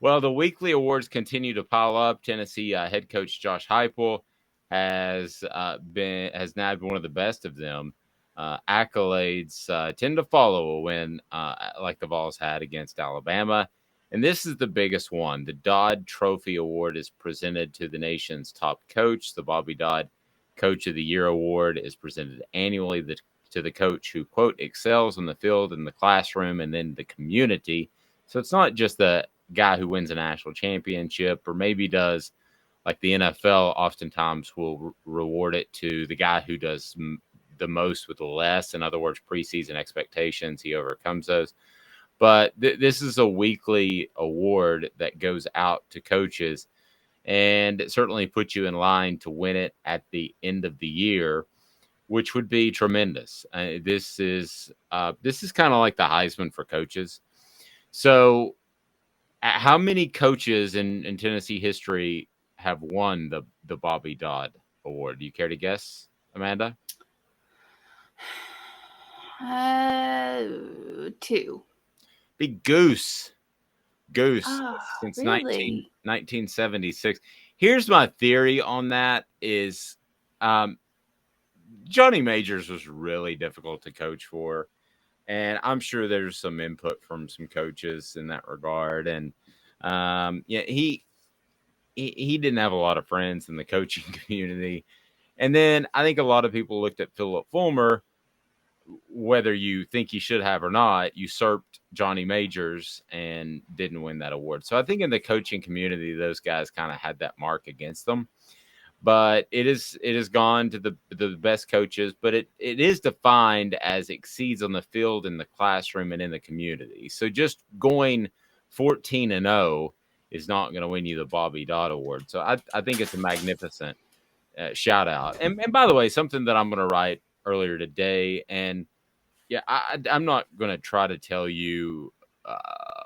Well, the weekly awards continue to pile up. Tennessee head coach Josh Heupel has nabbed one of the best of them. Accolades tend to follow a win like the Vols had against Alabama. And this is the biggest one. The Dodd Trophy Award is presented to the nation's top coach. The Bobby Dodd Coach of the Year Award is presented annually to the coach who, quote, excels in the field, in the classroom, and then the community. So it's not just the guy who wins a national championship or maybe does like the NFL oftentimes will reward it to the guy who does the most with the less. In other words, preseason expectations, he overcomes those. But this is a weekly award that goes out to coaches, and it certainly puts you in line to win it at the end of the year, which would be tremendous. This is kind of like the Heisman for coaches. So, how many coaches in Tennessee history have won the Bobby Dodd Award? Do you care to guess, Amanda? 2. Big Goose. Goose Oh, since really? 1976. Here's my theory on that is um, Johnny Majors was really difficult to coach for. And I'm sure there's some input from some coaches in that regard. And yeah, he didn't have a lot of friends in the coaching community. And then I think a lot of people looked at Philip Fulmer, whether you think he should have or not, usurped Johnny Majors and didn't win that award. So I think in the coaching community, those guys kind of had that mark against them. But it is gone to the best coaches, but it is defined as exceeds on the field, in the classroom, and in the community. So just going 14-0 is not going to win you the Bobby Dodd Award. So I think it's a magnificent shout out. And by the way, something that I'm going to write earlier today, and yeah, I'm not going to try to tell you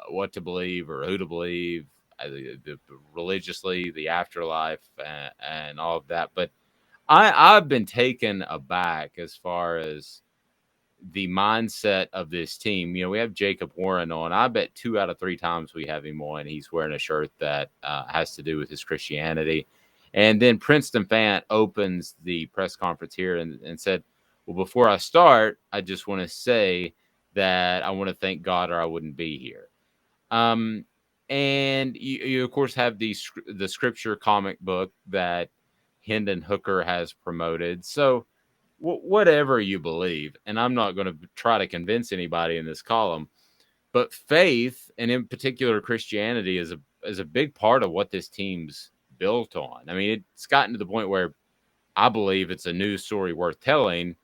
what to believe or who to believe, the religiously, the afterlife, and all of that. But I've been taken aback as far as the mindset of this team. You know, we have Jacob Warren on. I bet 2 out of 3 times we have him on, he's wearing a shirt that has to do with his Christianity. And then Princeton Fant opens the press conference here and said, well, before I start, I just want to say that I want to thank God or I wouldn't be here. Um, and you of course have the scripture comic book that Hendon Hooker has promoted. So whatever you believe, and I'm not going to try to convince anybody in this column, but faith, and in particular Christianity, is a big part of what this team's built on. I mean, it's gotten to the point where I believe it's a news story worth telling.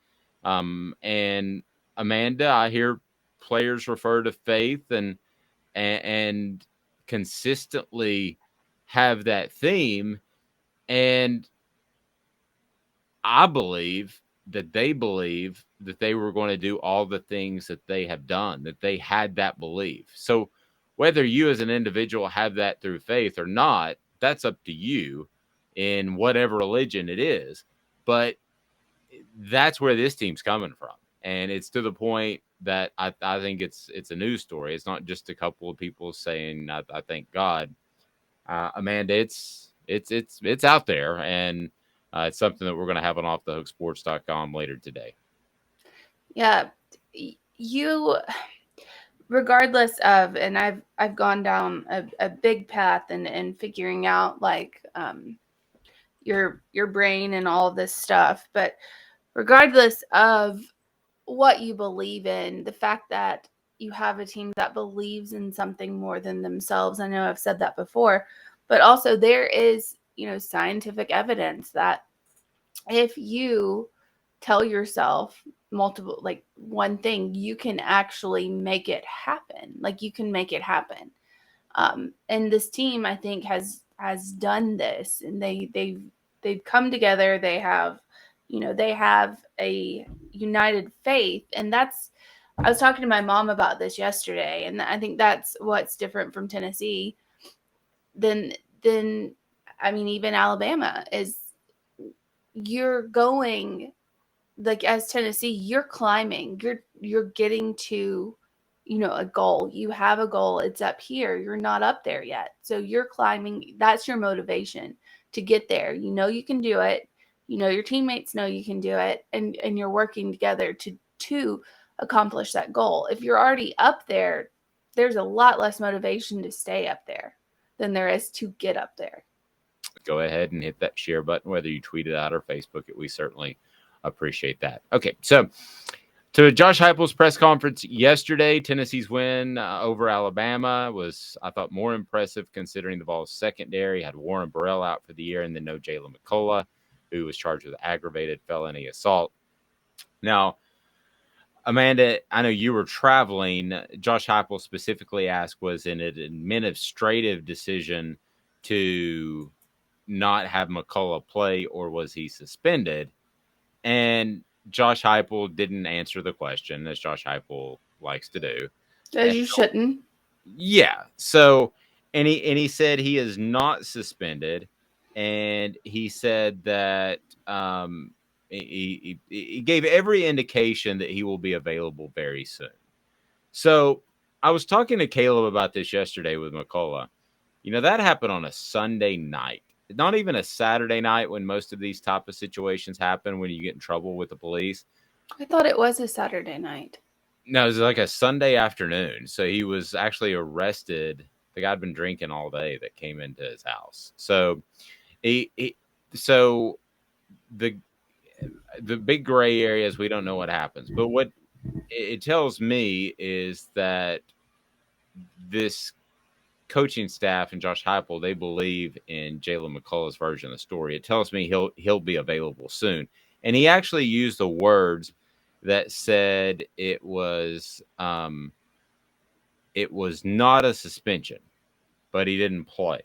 And Amanda, I hear players refer to faith and consistently have that theme. And I believe that they believe that they were going to do all the things that they have done, that they had that belief. So whether you as an individual have that through faith or not, that's up to you in whatever religion it is. But that's where this team's coming from. And it's to the point that I think it's a news story. It's not just a couple of people saying I thank God. Amanda, it's out there, and it's something that we're going to have on offthehooksports.com later today. Yeah. You, regardless of, and I've gone down a big path and figuring out like your brain and all of this stuff, but regardless of what you believe in, the fact that you have a team that believes in something more than themselves. I know I've said that before, but also there is, scientific evidence that if you tell yourself multiple, like one thing, you can actually make it happen. Like you can make it happen. And this team, I think, has done this, and they've come together. They have, they have a united faith, and that's. I was talking to my mom about this yesterday, and I think that's what's different from Tennessee than I mean, even Alabama is. You're going, like, as Tennessee, you're climbing. You're getting to, a goal. You have a goal. It's up here. You're not up there yet. So you're climbing. That's your motivation to get there. You can do it. Your teammates know you can do it, and you're working together to accomplish that goal. If you're already up there, there's a lot less motivation to stay up there than there is to get up there. Go ahead and hit that share button, whether you tweet it out or Facebook it. We certainly appreciate that. Okay, so to Josh Heupel's press conference yesterday, Tennessee's win over Alabama was, I thought, more impressive considering the Vols' secondary had Warren Burrell out for the year and then no Jalen McCollough, who was charged with aggravated felony assault. Now, Amanda, I know you were traveling. Josh Heupel specifically asked, was it an administrative decision to not have McCollough play, or was he suspended? And Josh Heupel didn't answer the question, as Josh Heupel likes to do. As you shouldn't. Yeah. So, and he said he is not suspended, and he said that he gave every indication that he will be available very soon. So, I was talking to Caleb about this yesterday with McCollough. That happened on a Sunday night. Not even a Saturday night when most of these type of situations happen when you get in trouble with the police. I thought it was a Saturday night. No, it was like a Sunday afternoon. So he was actually arrested. The guy had been drinking all day that came into his house. So so the big gray areas, we don't know what happens. But what it tells me is that this coaching staff and Josh Heupel, they believe in Jalen McCullough's version of the story. It tells me he'll be available soon. And he actually used the words that said it was not a suspension, but he didn't play.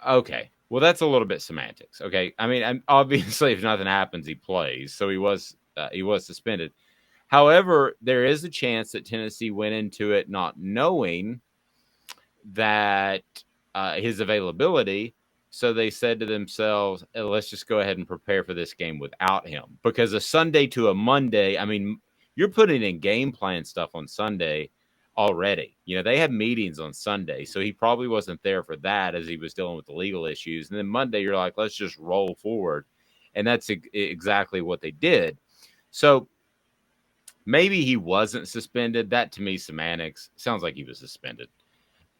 Okay. Well, that's a little bit semantics. Okay. I mean, obviously if nothing happens, he plays. So he was suspended. However, there is a chance that Tennessee went into it not knowing that his availability. So they said to themselves, let's just go ahead and prepare for this game without him. Because a Sunday to a Monday, I mean, you're putting in game plan stuff on Sunday already. They have meetings on Sunday. So he probably wasn't there for that as he was dealing with the legal issues. And then Monday, you're like, let's just roll forward. And that's exactly what they did. So maybe he wasn't suspended. That to me, semantics. Sounds like he was suspended.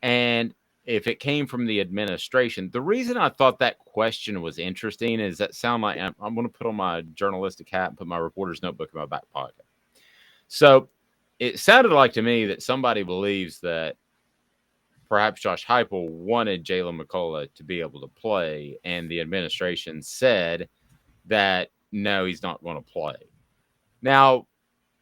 And if it came from the administration, the reason I thought that question was interesting is that sound like I'm going to put on my journalistic hat and put my reporter's notebook in my back pocket. So it sounded like to me that somebody believes that perhaps Josh Heupel wanted Jalen McCollough to be able to play, and the administration said that no, he's not going to play. Now,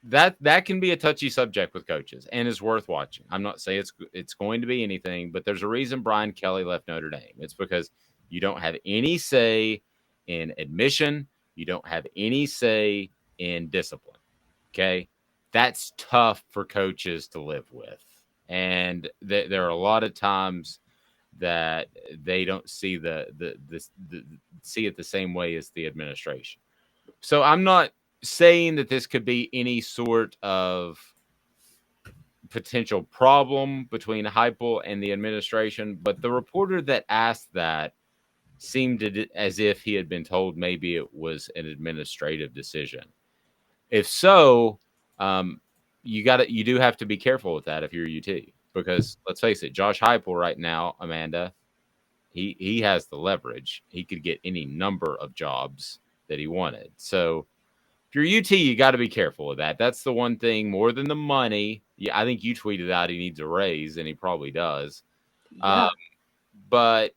that can be a touchy subject with coaches and is worth watching. I'm not saying it's going to be anything, but there's a reason Brian Kelly left Notre Dame. It's because you don't have any say in admission. You don't have any say in discipline. Okay. That's tough for coaches to live with. And there are a lot of times that they don't see see it the same way as the administration. So I'm not saying that this could be any sort of potential problem between Heupel and the administration, but the reporter that asked that seemed as if he had been told maybe it was an administrative decision. If so, you do have to be careful with that if you're UT, because let's face it, Josh Heupel right now, Amanda, he has the leverage. He could get any number of jobs that he wanted. So if you're UT, you got to be careful with that. That's the one thing more than the money. Yeah, I think you tweeted out he needs a raise, and he probably does. Yeah. But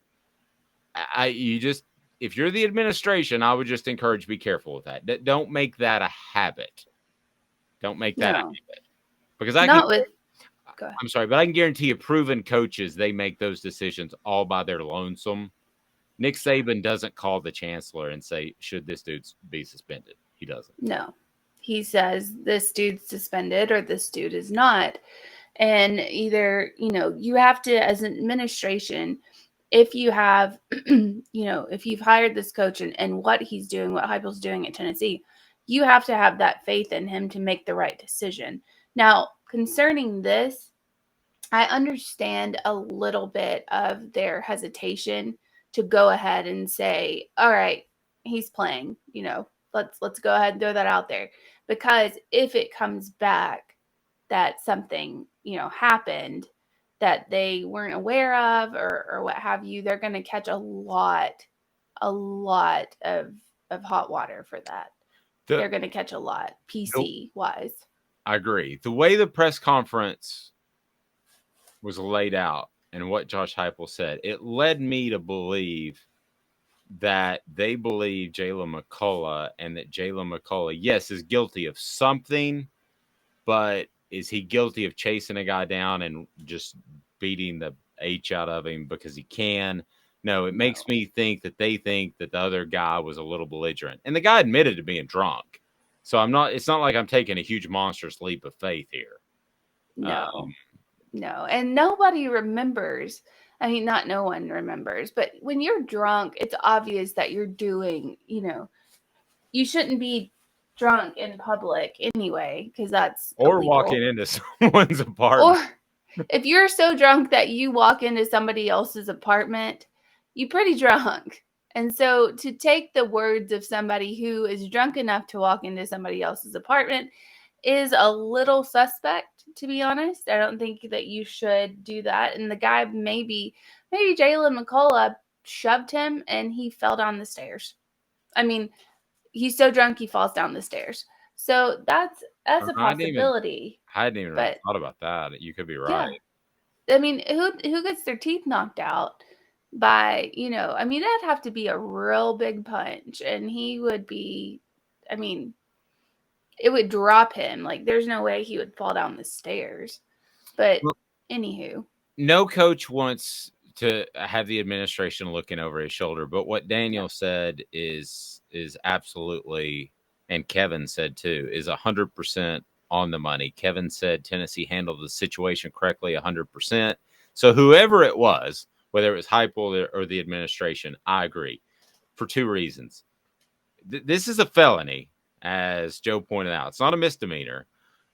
if you're the administration, I would just encourage be careful with that. Don't make that a habit. Don't make that a habit, because I'm sorry, but I can guarantee you, proven coaches, they make those decisions all by their lonesome. Nick Saban doesn't call the chancellor and say, should this dude be suspended? He doesn't. No. He says this dude's suspended or this dude is not. And either, you have to, as an administration, if you have, if you've hired this coach and what he's doing, what Heupel's doing at Tennessee, you have to have that faith in him to make the right decision. Now, concerning this, I understand a little bit of their hesitation to go ahead and say, all right, he's playing, let's go ahead and throw that out there. Because if it comes back that something, happened that they weren't aware of or what have you, they're going to catch a lot of hot water for that. They're going to catch a lot, PC wise. I agree. The way the press conference was laid out and what Josh Heupel said, it led me to believe that they believe Jalen McCollough and that Jalen McCollough, yes, is guilty of something, but is he guilty of chasing a guy down and just beating the H out of him because he can? No, it makes me think that they think that the other guy was a little belligerent. And the guy admitted to being drunk. So it's not like I'm taking a huge monstrous leap of faith here. No. And nobody remembers. I mean, not no one remembers, but when you're drunk, it's obvious that you're doing, you shouldn't be drunk in public anyway, because that's or illegal. Walking into someone's apartment. Or if you're so drunk that you walk into somebody else's apartment, you're pretty drunk. And so to take the words of somebody who is drunk enough to walk into somebody else's apartment is a little suspect, to be honest. I don't think that you should do that. And the guy, maybe Jalen McCollough shoved him and he fell down the stairs. I mean, he's so drunk he falls down the stairs. So that's a possibility. I hadn't even thought about that. You could be right. Yeah. I mean, who gets their teeth knocked out by, I mean, that'd have to be a real big punch, and he would be, I mean, it would drop him. Like, there's no way he would fall down the stairs. But anywho, no coach wants to have the administration looking over his shoulder. But what Daniel said is absolutely, and Kevin said too, is 100% on the money. Kevin said Tennessee handled the situation correctly 100%. So whoever it was, whether it was Heupel or the administration, I agree for two reasons. This is a felony, as Joe pointed out. It's not a misdemeanor.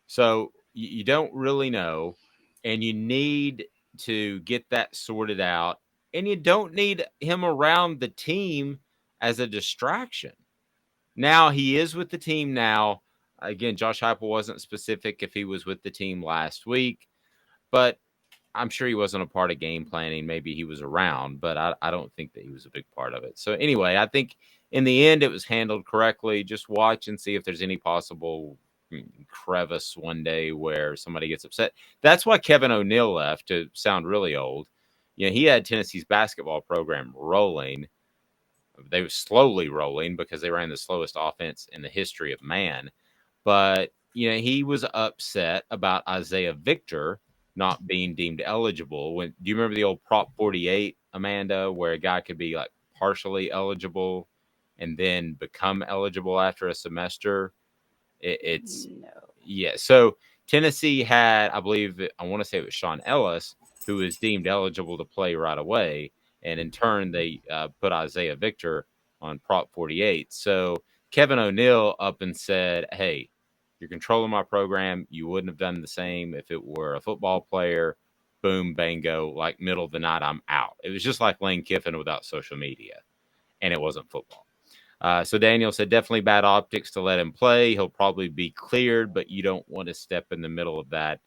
So you don't really know, and you need to get that sorted out, and you don't need him around the team as a distraction. Now, he is with the team now. Again, Josh Heupel wasn't specific if he was with the team last week, but I'm sure he wasn't a part of game planning. Maybe he was around, but I don't think that he was a big part of it. So anyway, I think in the end it was handled correctly. Just watch and see if there's any possible crevice one day where somebody gets upset. That's why Kevin O'Neal left, to sound really old. He had Tennessee's basketball program rolling. They were slowly rolling because they ran the slowest offense in the history of man. But, he was upset about Isaiah Victor not being deemed eligible. Do you remember the old Prop 48, Amanda, where a guy could be like partially eligible and then become eligible after a semester? Yeah. So Tennessee had, I believe, I want to say it was Sean Ellis, who was deemed eligible to play right away. And in turn, they put Isaiah Victor on Prop 48. So Kevin O'Neal up and said, hey, you're controlling my program. You wouldn't have done the same if it were a football player. Boom, bango, like middle of the night, I'm out. It was just like Lane Kiffin without social media, and it wasn't football. So Daniel said definitely bad optics to let him play. He'll probably be cleared, but you don't want to step in the middle of that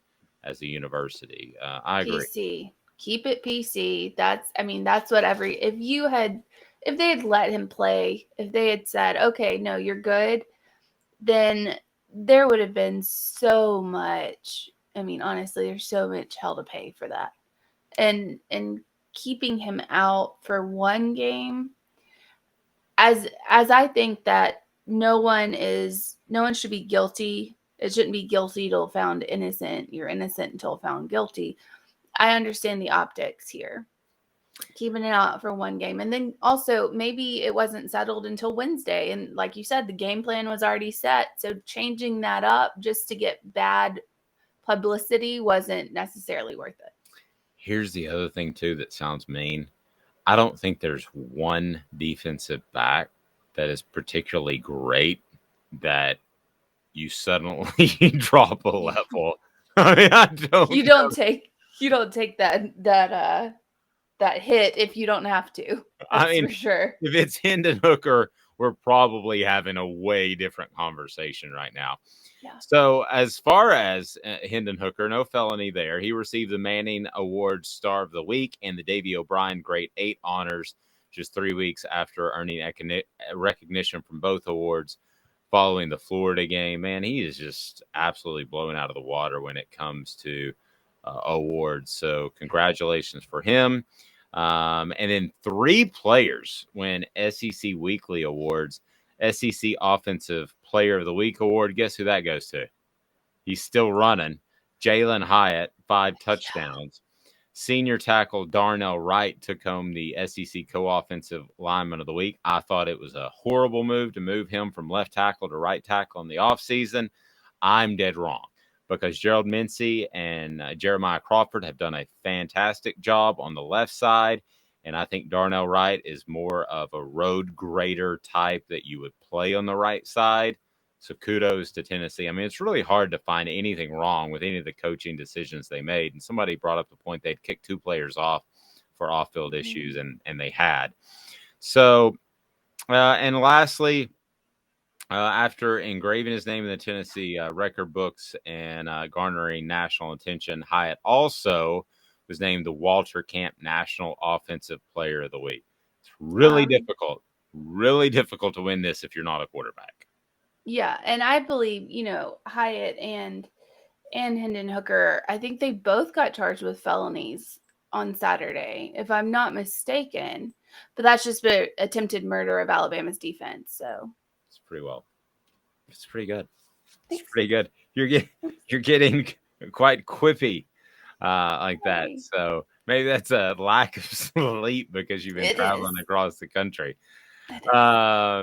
as a university. I agree. PC. Keep it PC. That's what if they had let him play, if they had said, okay, no, you're good, then there would have been so much. I mean, honestly, there's so much hell to pay for that. And keeping him out for one game, as I think that no one should be guilty. It shouldn't be guilty till found innocent. You're innocent until found guilty. I understand the optics here. Keeping it out for one game. And then also maybe it wasn't settled until Wednesday. And like you said, the game plan was already set. So changing that up just to get bad publicity wasn't necessarily worth it. Here's the other thing, too, that sounds mean. I don't think there's one defensive back that is particularly great that you suddenly drop a level I mean, I don't You know. don't take that hit if you don't have to. I That's mean, for sure. if it's Hendon Hooker, we're probably having a way different conversation right now. Yeah. So, as far as Hendon Hooker, no felony there. He received the Manning Award Star of the Week and the Davy O'Brien Great 8 honors just 3 weeks after earning recognition from both awards following the Florida game. Man, he is just absolutely blown out of the water when it comes to awards. So, congratulations for him. And then 3 players win SEC Weekly Awards. SEC Offensive Player of the Week Award. Guess who that goes to? He's still running. Jalen Hyatt, 5 Yeah. touchdowns. Senior tackle Darnell Wright took home the SEC Co-Offensive Lineman of the Week. I thought it was a horrible move to move him from left tackle to right tackle in the offseason. I'm dead wrong because Gerald Mincey and Jeremiah Crawford have done a fantastic job on the left side. And I think Darnell Wright is more of a road grader type that you would play on the right side. So kudos to Tennessee. I mean, it's really hard to find anything wrong with any of the coaching decisions they made. And somebody brought up the point they'd kicked 2 players off for off-field issues, and they had. So, and lastly, after engraving his name in the Tennessee record books and garnering national attention, Hyatt also was named the Walter Camp National Offensive Player of the Week. It's really difficult to win this if you're not a quarterback. Yeah, and I believe, Hyatt and Hendon Hooker, I think they both got charged with felonies on Saturday, if I'm not mistaken. But that's just been attempted murder of Alabama's defense. So It's pretty well. It's pretty good. It's thanks. pretty good. You're getting quite quippy like that. Hey. So maybe that's a lack of sleep because you've been It is. traveling across the country. It is.